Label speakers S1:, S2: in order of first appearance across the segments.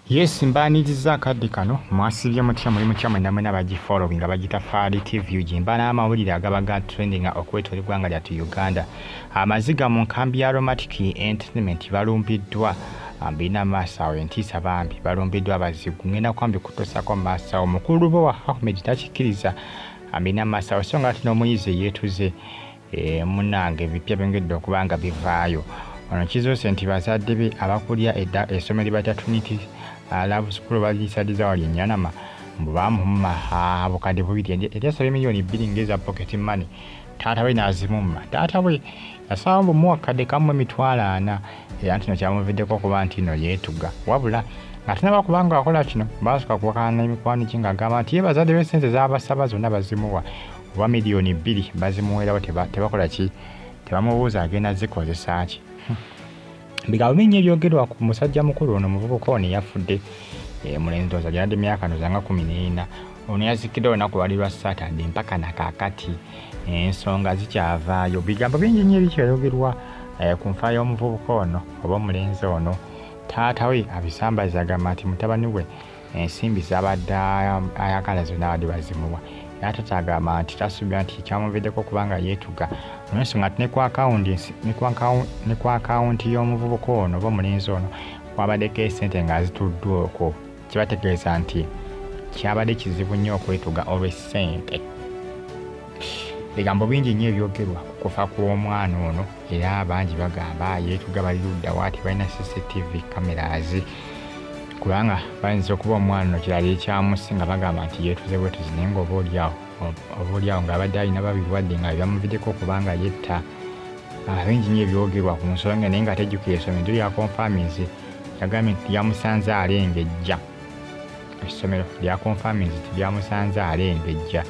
S1: Yes, mbaniriza akadde kano mwasibye mutya muli mutya mwena abagi following abagita Faali TV jimbana amawulire agabaga trending okwetolera eggwanga lyattu Uganda. Amaziiga mu nkambi ya Aromatic Entertainment balumbiddwa ambina maasawo entiisa Bambi balumbiddwa abazigu ngenda kwambi kutosako maasawo mukulu Ewa Ahmed takikkiriza ambina maasawo so nga tino omuyizi yeetuze munange ebipya byongedde okubanga bivaayo ono kizoose nti bazadde be abakulya essomero batya Trinity Love School balisadiza wali Nyanama mbamumma bukadde bubiri eryasaba miliyoni 2 ngeza pocket money taata we nazimumma taata we yasawa mu akadde kamwe mitwalo 4 era ntino kyamuviddeko okuba nti no yeetuga wabula nga tunaba kubanga akola kino baasuka kuwakana emikwano kinga agamba nti ye bazadde be sente z'abasaba zonna bazimuwa oba miliyoni 2 bazimuweerawo tebakola ki tebamubuuza agenda zikozesa ki bigambo bingi ebyogerwa ku musajja mukulu ono muvubuka ono yafudde mulenzi ndowooza gyadde emyaka nozanga 14 ono yazikidde olunaku lwali lwa Saturday mpaka nakakati ensonga zikyavaayo bigambo bingi nnyo ebikyogerwa ku nfa y'omuvubuka ono oba omulenzi ono taata we abisambaza agamba nti mutabani we ensimbi z'abadde ayagala zonna abadde bazimuwa era taata agamba nti tasuubira nti kyamuviddeko kubanga yeetuga olw'ensonga ati ne ku akawunti y'omuvubuka ono oba omulenzi ono kwabaddeko esente nga zituddwa okwo kibategeeza nti kyabadde kizibu nnyo okwetuga olw'essente. Bigambo bingi nnyo ebyogerwa ku kufa kw'omwana ono era abangi bagamba yeetuga bali ludda waati balina CCTV cameras kubanga bayinza okuba omwana ono kirala ekyamusinga bagamba nti yeetuze bwetuzi naye nga obaolyawo ng'abadde alina babirwadde nga byamuviddeko kubanga yetta bingi nnyo ebyogerwa ku nsonga naye nga tejjukira essomero lya konfamizi yagambye nti lyamusanze alengejja essomero lya konfamizi tilyamusanze alengejja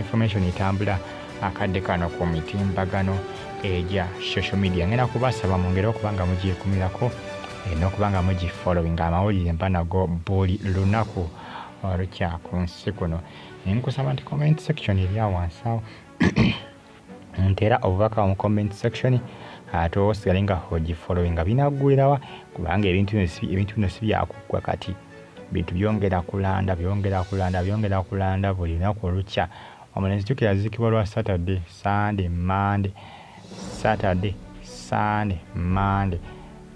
S1: information etambula akadde kano ku mitimbagano egya social media ngenda kubasaba mwongere okubanga mugyekumirako n'okubanga mugifollowing amawulire mba nago buli lunaku olukya ku nsi kuno nkusaba nti comment section eri awo wansi awo ntera obubaka mu comment section ate osigale nga ogifollowinga binaggwirawa kubanga ebintu bino si byakuggwa kati bintu byongera kulanda buli lunaku olukya omulenzi jjukira yazikibwa lwa Saturday Sunday Monday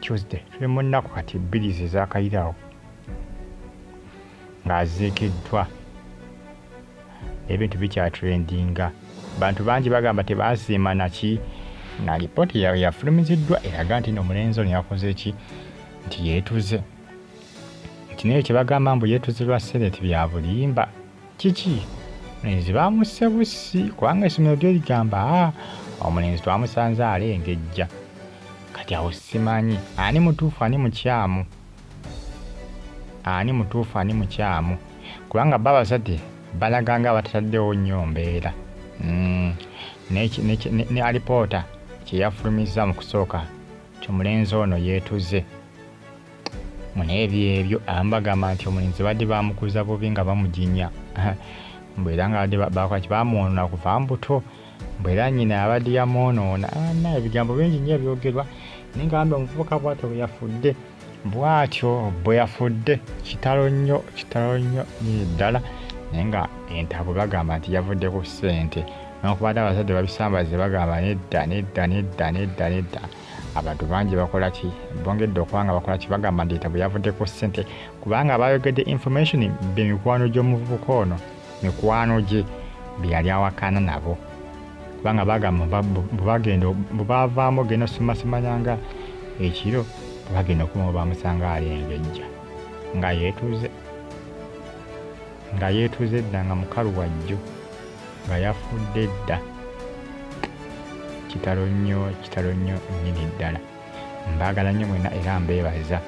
S1: Tuesday tuli mu nnaku kati 2 ezakayirawo ng'aziikiddwa ebintu bikyatrendinga bantu bangi bagamba tebasiima na lipooti yafulumiziddwa eraga nti n'omulenzi ono yakoze ki nti yeetuze nti naye kyebagamba mbu yeetuze lwa seneti bya bulimba kiki omulenzi bamusse bussi kubanga essomero lyo ligamba omulenzi twamusanze alengejja kati awo simanyi ani mutuufu ani mukyamu kubanga babazadde balaganga abatataddewo nnyo mbeera ne alipoota kyeyafulumiza mu kusooka kyomulenzi ono yeetuze muneebyebyo abagamba nti omulenzi badde bamukuza bubi nga bamujinya mbwera nga badde bakwaki bamwonona kuva mbuto mbwera nnyina abadde yamwonoona ebigambo bingi nnyo ebyogerwa naye nga bambi omuvubuka bwe yafudde kitalo nnyo ddala naye nga entabwe bagamba nti yavudde ku ssente n'okubadde abazadde babisambaze bagamba nedda abantu bangi bakola ki bongedde okubanga bakola ki bagamba nti entabwe yavudde ku ssente kubanga bayogedde information mikwano gy'omuvubuka ono mikwano gye byali awakana nabo kubanga bagamba bwebavaamu genda osumasimanyanga ekiro bagenda okuma bamusanga alengejja nga yeetuze dda nga mukalu wajjo nga yafudde dda kitalo nnyo nnyini ddala mbaagala nnyo mwena era mbeebaza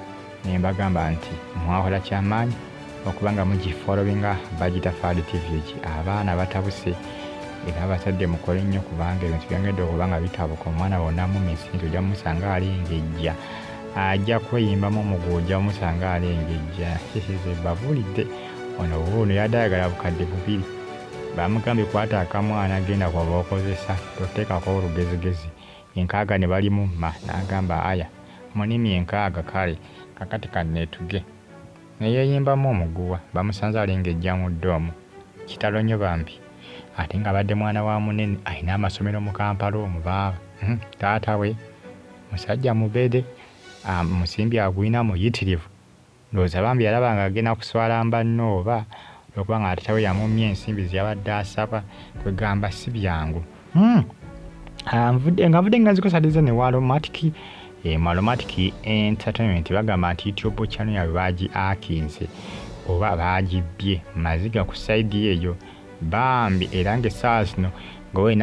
S1: naye mbagamba nti mwakola kyamaanyi okubanga mugifollowinga bagita Faali TV abaana batabuse era abazadde mukole nnyo kubanga ebintu byongedde okubanga bitabuka omwana wonna mumisinti ojja mumusanga alengejja ajja kweyimbamu omugulu ojja mumusanga alengejja bavulidde ono Wuuno yadde ayagala bukadde 2 bamugambye kwata akamwana agenda kwaba okozesa toteekako olugezigezi 6 ne balimu n'agamba aya munimi 6 kale kakati kanneetuge ne yeeyimbamu omuguwa bamusanze alengejja mu ddoomu Kitalo nnyo Bambi ate ng'abadde mwana wa munene alina amasomero mu Kampala omubaaba taata we musajja mubede musimbi agwina muyitirivu ndowooza Bambi yalaba ng'agenda kuswala mbanno oba olwokuba nga taata we yamumya ensimbi ze yabadde asaba kwegamba si byangu nvudde nga nzikusaliza ne Aromatic Aromatic Entertainment bagamba nti YouTube channel yawe baagi akinze oba baagibbye Maziiga ku side eyo Bambi era ng'essaawa zino ngowe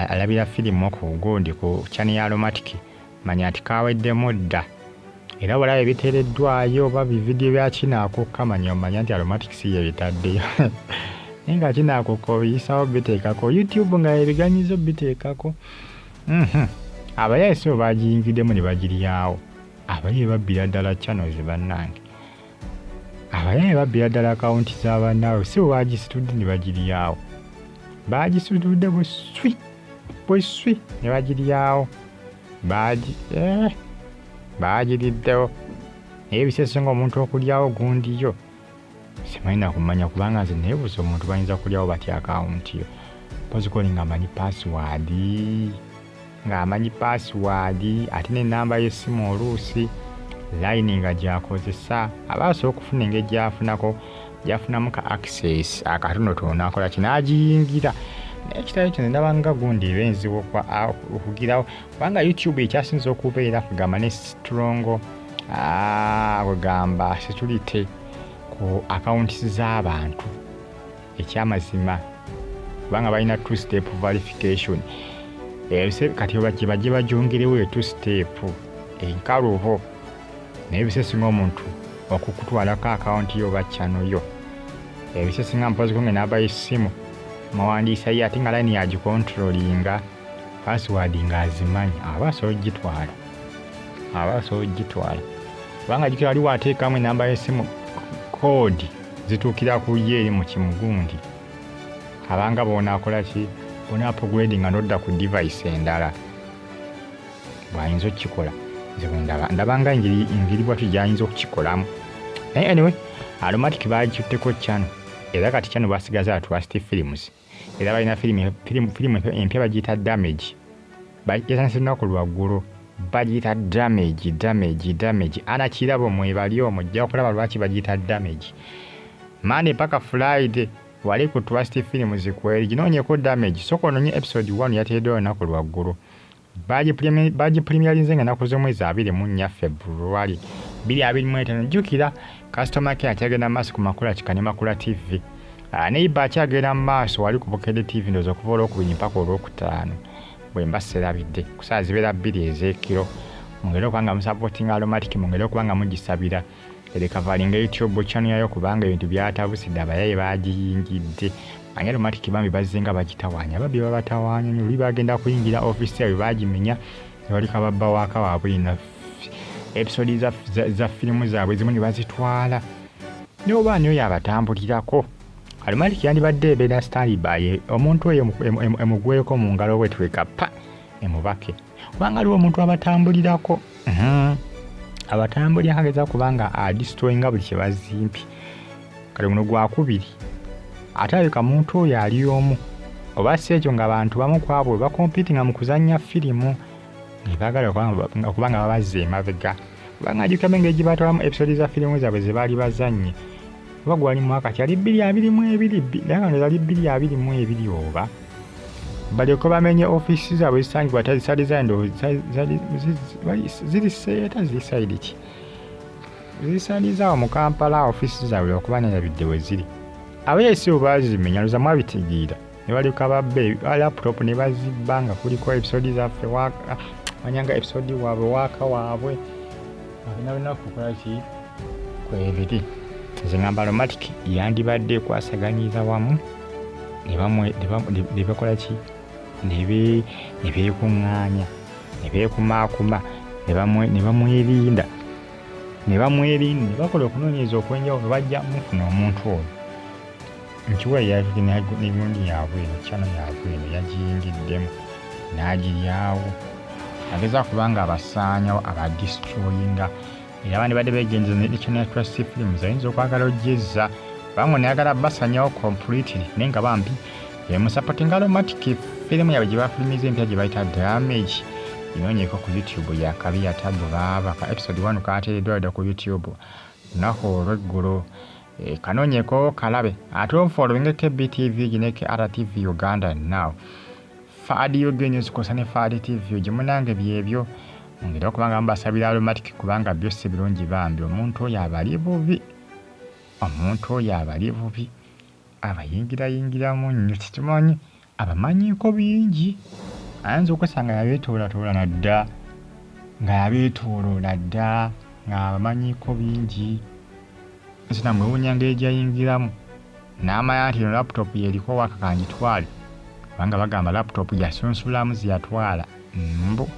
S1: alabira firimu ku gundi ku channel ya Aromatic manya ati kaweddemu dda era walabe biteereddwayo oba bividiyo bya kinaako kamanya omanya nti Aromatic si ye bitaddeyo naye nga kinaako kobiyisawo biteekako YouTube nga ebiganyizo biteekako abayaye so baagiyingiddemu ne bagiryawo abayaye babbira ddala channels bannange abayaye babbira ddala akawunti z'abannaabwe si bwe baagisitudde ne bagiryawo baagisitudde bweswi ne bagiryawo baagiriddewo naye ebiseeso ng'omuntu okulyawo gundiyo simanyi nakumanya kubanga nze neebuuza omuntu bayinza kulyawo batya akawunti yo pozikoli ng'amanyi password ate n'ennamba y'essimu oluusi line nga gy'akozesa aba asobola okufuna engeri gy'afunamu ka access akatonotono n'akola kinaagiyingira naye kitalo kino ndaba nga gundi eba enzibu okugirawo kubanga YouTube ekyasinza okubeera kugamba ne strongo kugamba security ku akawunti z'abantu ekyamazima kubanga balina 2-step verification kati bajje bajongerewo 2-step enkalubo naye bisesinga omuntu okukutwalako akawunti yo oba channel yo ebisesinga mpoziko ng'enamba y'essimu mawandiisa ye ate nga line yagikontrolinga password ng'azimanyi aba asobola oggitwala kubanga jjukira waliwo ateekamu enamba y'essimu kodi zituukira ku ye eri mu kimugundi abanga bonaakola ki upgrading n'odda ku device endala bw'ayinza okukikola nze ndabanga engeri bwatyo gy'ayinza okukikolamu naye anyway Aromatic baagitutteko channel era kati channel basigaza Trust Films era balina firimu empya bagiyita Damage yatandise lunaku lwaggulu bagiyita Damage anakirabo mwebali omwo ojja okulaba lwaki bagiyita Damage Monday paka Friday wali ku Trust Films kweri ginoonyeko Damage soko ononye episode 1 yateereddwa lunaku lwaggulu bagipremierinze nga ennaku z'omwezi 24 February 2025 jjukira customer care akyagenda mu maaso ku Makula Kika ne Makula TV neiba akyagenda mu maaso wali ku Bukedde TV ndowooza okuva olwokubiri mpaka olwokutaano bwe mba serabidde ku saa zibeera 2 ez'ekiro mwongere okubanga musupportinga Aromatic mwongere okubanga mugisabira erekavalinga YouTube channel yayo kubanga ebintu byatabusidde abayaye baagiyingidde anya Aromatic Bambi bazzenga bagitawaanya babbi babatawaanya nnyo luli bagenda kuyingira office yayo baagimenya ne bali kababba waaka waabwe na episode za firimu zaabwe zimu ne bazitwala ne oba ani oyo abatambulirako Aromatic yandibadde ebeera standby omuntu oyo emugweko mu ngalo bwe tweka pa emubake kubanga aliwo omuntu abatambulirako abatambulira kageza kubanga adistroyinga buli kye bazimpi kale guno gwakubiri ate aleka muntu oyo ali omu oba si ekyo ng'abantu bamu kwabwe bakompitinga mu kuzannya firimu nebagala kubanga babazze emabega kubanga ajukiramu engeri gye batwalamu episode za firimu zaabwe ze baali bazannye oba gwali mwaka kyali 222 naye nga zali 222 oba balyoke bamenye ofisi zaabwe zisangibwa tazisaliza ndo ziri sayidi ki zisalizawo mu Kampala ofisi zaabwe okuba nerabidde we ziri abayesi bazimenya luzamu abitigiira ne balyoka babbe laptop ne bazibba nga kuliko episode zaffe manyanga episode waabwe waaka waabwe abina kukola ki kwebiri nze ngamba Aromatic yandibadde ekwasaganyiza wamu ne bakola ki ne beekuŋŋaanya ne beekumaakuma ne bamwerinda ne bakola okunoonyereza okwenjawulo bajja mufuna omuntu oyo nkiwa yavudde n'egundi yaabwe eno channel yaabwe eno yagiyingiddemu n'agiryawo ageza kubanga abasaanyawo abadistroyinga era abandi badde beegenza ne National Trust Films ayinza okwagala ogyezza kubanga onayagala basanyawo completely naye nga bambi emusapotinga Aromatic firimu yabwe gye bafilimiza empya gye bayita Damage inoonyeeko ku YouTube ya Akabye yatadde baaba ka episode 1 kaateereddwa ddala ku YouTube lunaku olw'eggulo kanoonyeeko kalabe ate ofollowingeko BTV gineke RTV Uganda now Faadi Yoge News kosa ne Faadi TV gimunange byebyo ngera okubanga mbasabira Aromatic kubanga byo si birungi bambi omuntu oyo abali bubi abayingira nnyo kitumanyi abamanyiiko bingi ayinza okwesanga yabeetooloola dda nga abamanyiiko bingi nsina mwewuunya ngeri gyayingiramu n'amanya nti eno laptop yeriko waka kangitwale kubanga bagamba laptop yasunsulamu ziyatwala mbu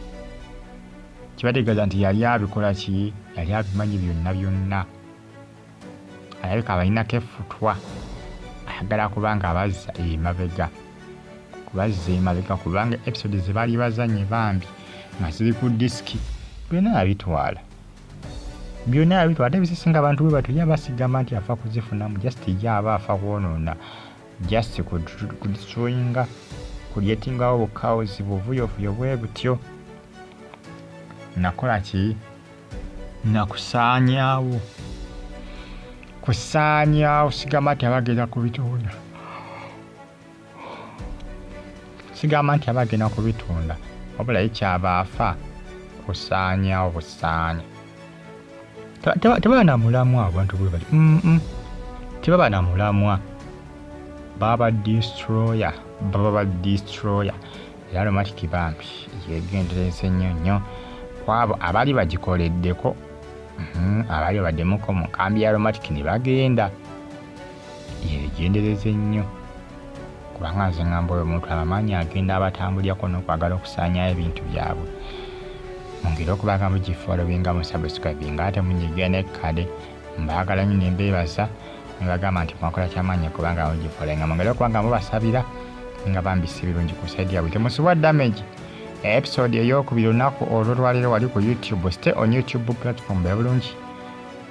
S1: kibategeeza nti yali abikola ki yali abimanyi byonna alabika abalinako effutwa ayagala kubanga abazza emabega kubanga episode ze baali bazanye bambi nga ziri ku disiki byonna abitwala ate bisesinga abantu bwe batulya basigama nti afa kuzifunamu just ye aba afa kwonoona just kudistroyinga kulyetingawo bukawuzi buvuyovuyo bwe butyo nakola ki nakusaanyaawo sigamba nti abagenda kubitunda wabula ekyaba afa kusaanyaawo busaanya tebaba na mulamwa abantu bwe bali tebaba na mulamwa baba destroyer era Aromatic bambi yegendereze nnyo kwabo abali bagikoleddeko abali baddemuko mu nkambi ya Aromatic ne bagenda yegendereze nnyo kubanga nze ngamba oyo omuntu abamanyi agenda abatambulyako n'okwagala okusaanyayo ebintu byabwe mungera okubanga mugifollowinga musubscribinga ate munyigira nekkade mbaagala nnyo nembeebaza nebagamba nti mwakola kyamaanyi kubanga mugifollowinga mungera okubanga mubasabira nga bambi si birungi ku saidi yabwe temusubwa Damage episode ey'okubiri olunaku olw'olwaleero wali ku YouTube stay on YouTube platform bya bulungi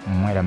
S1: mwera